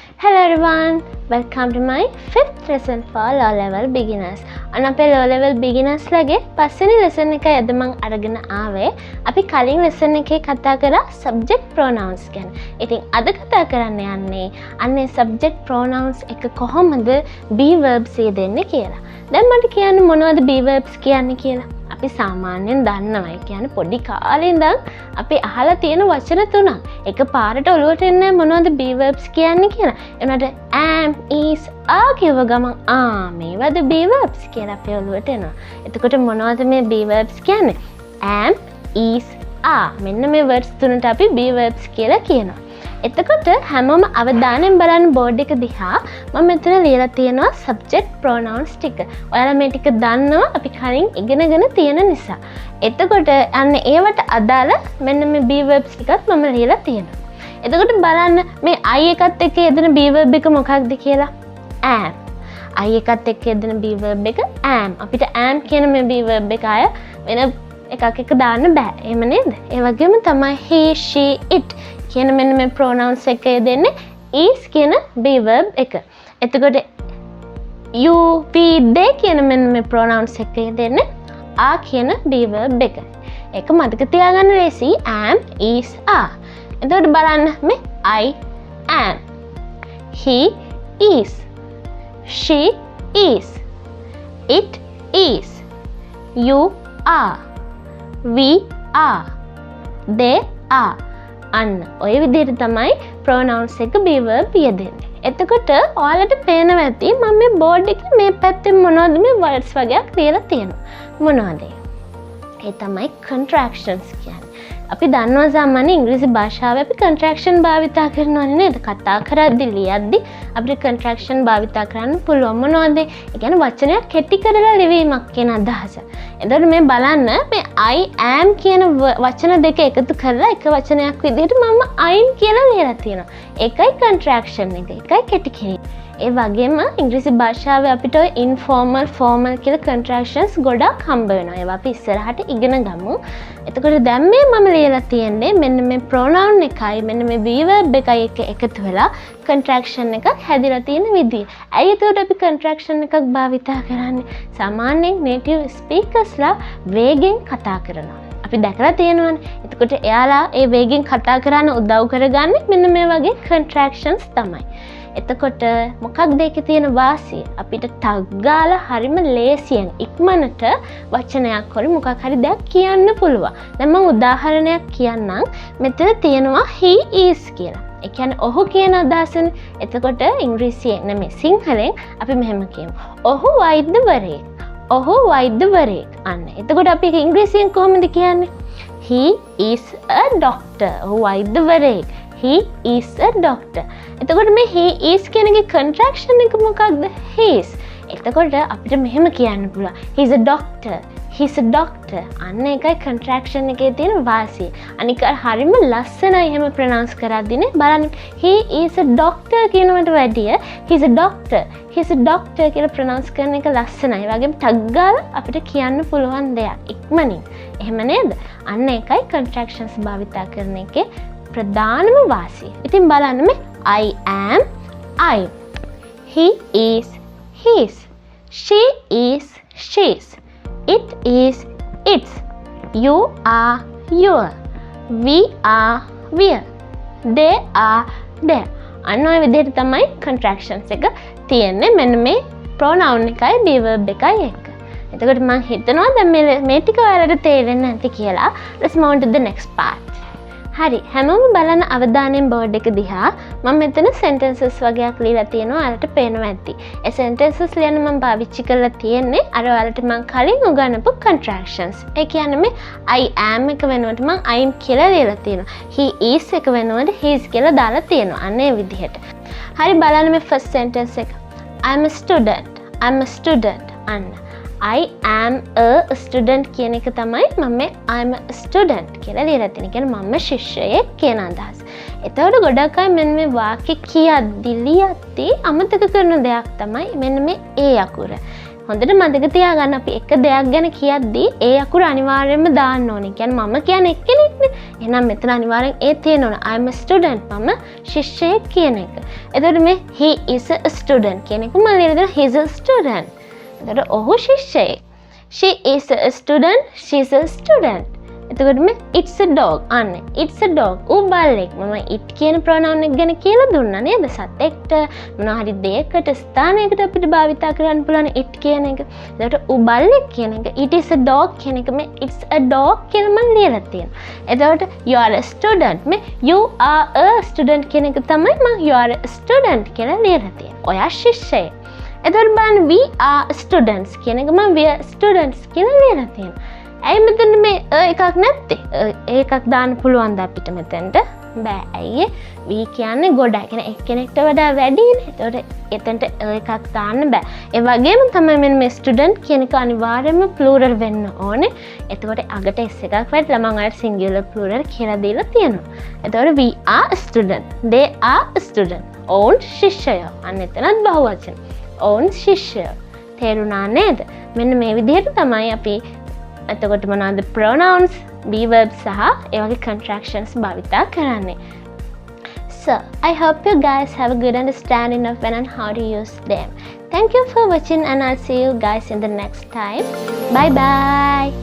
Hello everyone, welcome to my 5th lesson for low level beginners. අන්න අපේ low level beginners ලගේ පස්වෙනි lesson එක අද මම අරගෙන ආවේ. අපි කලින් lesson එකේ කතා කරා subject pronouns ගැන. ඉතින් අද කතා කරන්න යන්නේ අන්නේ subject pronouns එක කොහොමද be verbs යෙදෙන්නේ කියලා. දැන් මට කියන්න මොනවද be verbs කියන්නේ කියලා. අපි සාමාන්‍යයෙන් දන්නවා. ඒ කියන්නේ පොඩි කාලේ ඉඳන් අපි අහලා තියෙන වචන තුනක්. එක පාරට ඔලුවට එන්නේ මොනවද be verbs කියන්නේ කියලා. එනකොට am, is, are කියව ගමන් මේවද be verbs කියලා අපේ ඔලුවට එනවා. එතකොට මොනවද මේ be verbs කියන්නේ? am, is, are. මෙන්න මේ words තුනට අපි be verbs කියලා කියනවා. එතකොට හැමෝම අවධානයෙන් බලන්න බෝඩ් එක දිහා. මම මෙතන ලියලා තියෙනවා subject pronouns ටික. ඔයාලා මේ ටික දන්නවා අපි කලින් ඉගෙනගෙන තියෙන නිසා. එතකොට අන්න ඒවට අදාළ මෙන්න මේ be verbs ටිකත් මම ලියලා තියෙනවා. එතකොට බලන්න මේ I එකත් එක්ක යෙදෙන be verb එක මොකක්ද කියලා? am. I එකත් එක්ක යෙදෙන be verb එක am. අපිට am කියන මේ be verb එක අය වෙන එකක් එක දාන්න බෑ. එහෙම නේද? ඒ වගේම තමයි he, she, it කියන මෙන්න මේ pronouns එක යෙදෙන්නේ is කියන be verb එක. එතකොට you, we, they කියන මෙන්න මේ pronouns එක යෙදෙන්නේ are කියන be verb එක. ඒක මතක තියාගන්න ලේසි. am, is, are. එතකොට බලන්න මේ I am, he is, she is, it is, you are, we are, they are. අන්න ඔය විදිහට තමයි pronouns එක be verb යෙදෙන්නේ. එතකොට ඔයාලට පේනවා ඇති මම මේ බෝඩ් එකේ මේ පැත්තේ මොනවද මේ words වගේක් ලියලා තියෙනවා. මොනවද ඒ තමයි contractions කියන්නේ. අපි දන්නවා සාමාන්‍ය ඉංග්‍රීසි භාෂාවේ අපි contraction භාවිතා කරනවානේ නේද? කතා කරද්දි ලියද්දි අපිට contraction භාවිතා කරන්න පුළුවන්. මොනවද? ඒ කියන්නේ වචනයක් කෙටි කරලා ලිවීමක් කියන අදහස. එතකොට මේ බලන්න මේ I am කියන වචන දෙක එකතු කරලා එක වචනයක් විදිහට මම I'm කියලා ලියලා තියෙනවා. ඒකයි contraction එක. ඒකයි කෙටි කිරීම. ඒ වගේම ඉංග්‍රීසි භාෂාවේ අපිට informal, formal කියලා contractions ගොඩක් හම්බ වෙනවා. ඒවා අපි ඉස්සරහට ඉගෙන ගමු. එතකොට දැන් මේ මම ලියලා තියෙන්නේ මෙන්න මේ pronoun එකයි මෙන්න මේ be verb එකයි එක එකතු වෙලා contraction එකක් හැදිලා තියෙන විදිය. ඇයි එතකොට අපි contraction එකක් භාවිතා කරන්නේ? සාමාන්‍යයෙන් native speakersලා වේගෙන් කතා කරනවා. අපි දැකලා තියෙනවනේ. එතකොට එයාලා ඒ වේගෙන් කතා කරන්න උදව් කරගන්නේ මෙන්න මේ වගේ contractions තමයි. එතකොට මොකක්ද ඒකේ තියෙන වාසිය? අපිට ටග් ගාලා හරිම ලේසියෙන් ඉක්මනට වචනයක් හරි මොකක් හරි දෙයක් කියන්න පුළුවන්. දැන් මම උදාහරණයක් කියන්නම්. මෙතන තියෙනවා he is කියලා. ඒ කියන්නේ ඔහු කියන අදහසනේ. එතකොට ඉංග්‍රීසියෙන් නෙමෙයි සිංහලෙන් අපි මෙහෙම කියමු. ඔහු වෛද්‍යවරයෙක්. ඔහු වෛද්‍යවරයෙක්. අන්න. එතකොට අපි ඉංග්‍රීසියෙන් කොහොමද කියන්නේ? he is a doctor. ඔහු වෛද්‍යවරයෙක්. he is a doctor. එතකොට මේ he is කියන එකේ contraction එක මොකක්ද? his. එතකොට අපිට මෙහෙම කියන්න පුළුවන්. he's a doctor. he's a doctor. අන්න ඒකයි contraction එකේ තියෙන වාසිය. අනික හරියම ලස්සනයි එහෙම pronounce කරද්දිනේ. බලන්න he is a doctor කියනවට වැඩිය he's a doctor. he's a doctor කියලා pronounce කරන එක ලස්සනයි. ඒ වගේම ටග් ගාලා අපිට කියන්න පුළුවන් දෙයක් ඉක්මනින්. එහෙම නේද? අන්න ඒකයි contractions භාවිතා කරන එකේ ප්‍රධානම වාසිය. ඉතින් බලන්න මේ I am, I. He is, his. She is, she's. It is, its. You are, your. We are, we're. They are, their. අන්න ඔය විදිහට තමයි contractions එක තියෙන්නේ මෙන්න මේ pronoun එකයි be verb එකයි එක්ක. එතකොට මම හිතනවා දැන් මේ ටික ඔයාලට තේරෙන්නේ නැති කියලා. Let's move on to the next part. හරි හැමෝම බලන අවධානයෙන් බෝඩ් එක දිහා. මම මෙතන sentences වගේක් ලියලා තියෙනවා. ඔයාලට පේනවා ඇති. ඒ sentences ලියන්න මම පාවිච්චි කරලා තියෙන්නේ අර ඔයාලට මම කලින් උගන්වපු contractions. ඒ කියන්නේ මේ I am එක වෙනුවට මම I'm කියලා ලියලා තියෙනවා. he is එක වෙනුවට his කියලා දාලා තියෙනවා. අන්න ඒ විදිහට. හරි බලන්න මේ first sentence එක. I'm a student. I'm a student. අන්න I am a student කියන එක තමයි මම I'm a student කියලා ලියලා තියෙන්නේ. කියන්නේ මම ශිෂ්‍යයෙක් කියන අදහස. එතකොට ගොඩක් අය මෙන්න මේ වාක්‍ය කියද්දි ලියද්දි අමතක කරන දෙයක් තමයි මෙන්න මේ ඒ අකුර. හොඳට මතක තියාගන්න අපි එක දෙයක් ගැන කියද්දී ඒ අකුර අනිවාර්යයෙන්ම දාන්න ඕනේ. කියන්නේ මම කියන්නේ එක්කෙනෙක්නේ. එහෙනම් මෙතන අනිවාර්යෙන් ඒ තියෙන්න ඕන. I am a student. මම ශිෂ්‍යයෙක් කියන එක. එතකොට මේ he is a student කියන එක මම ලියලා දෙනවා he is a student. එතකොට ඔහු ශිෂ්‍යයෙක්. She is a student. She is a student. එතකොට මේ it's a dog. අන්න it's a dog. ඌ බල්ලෙක්. මම it කියන pronoun එක ගැන කියලා දුන්නා නේද? සතෙක්ට මොනවා හරි දෙයකට ස්ථානයකට අපිට භාවිතා කරන්න පුළුවන් it කියන එක. එතකොට ඌ බල්ලෙක් කියන එක it is a dog කියන එක මේ it's a dog කියලා මම ලියලා තියෙනවා. එතකොට you are a student. මේ you are a student කියන එක තමයි මම you are a student කියලා ලියලා තියෙන්නේ. ඔයා ශිෂ්‍යයෙක්. එතකොට බලන්න we are students කියන එක මම we are students කියලා ලියලා තියෙනවා. ඇයි මෙතන මේ එකක් නැත්තේ? ඒකක් දාන්න පුළුවන්ද අපිට මෙතනට? බෑ. ඇයි? we කියන්නේ ගොඩයි. කියන්නේ එක්කෙනෙක්ට වඩා වැඩිනේ. ඒතකොට එතනට එකක් දාන්න බෑ. ඒ වගේම තමයි මේ student කියන එක අනිවාර්යයෙන්ම plural වෙන්න ඕනේ. එතකොට අගට s එකක් වැටලා මම අර singular plural කියලා දීලා තියෙනවා. එතකොට we are a student. they are a student. ඔවුන් ශිෂ්‍යයෝ. අන්න එතනත් බහුවචන. ඔවුන් ශිෂ්‍යයෝ. තේරුණා නේද? මෙන්න මේ විදිහට තමයි අපි එතකොට මොනවද pronouns, be verbs සහ ඒ වගේ contractions භාවිතා කරන්නේ. So, I hope you guys have a good understanding of when and how to use them. Thank you for watching and I'll see you guys in the next time. Bye bye.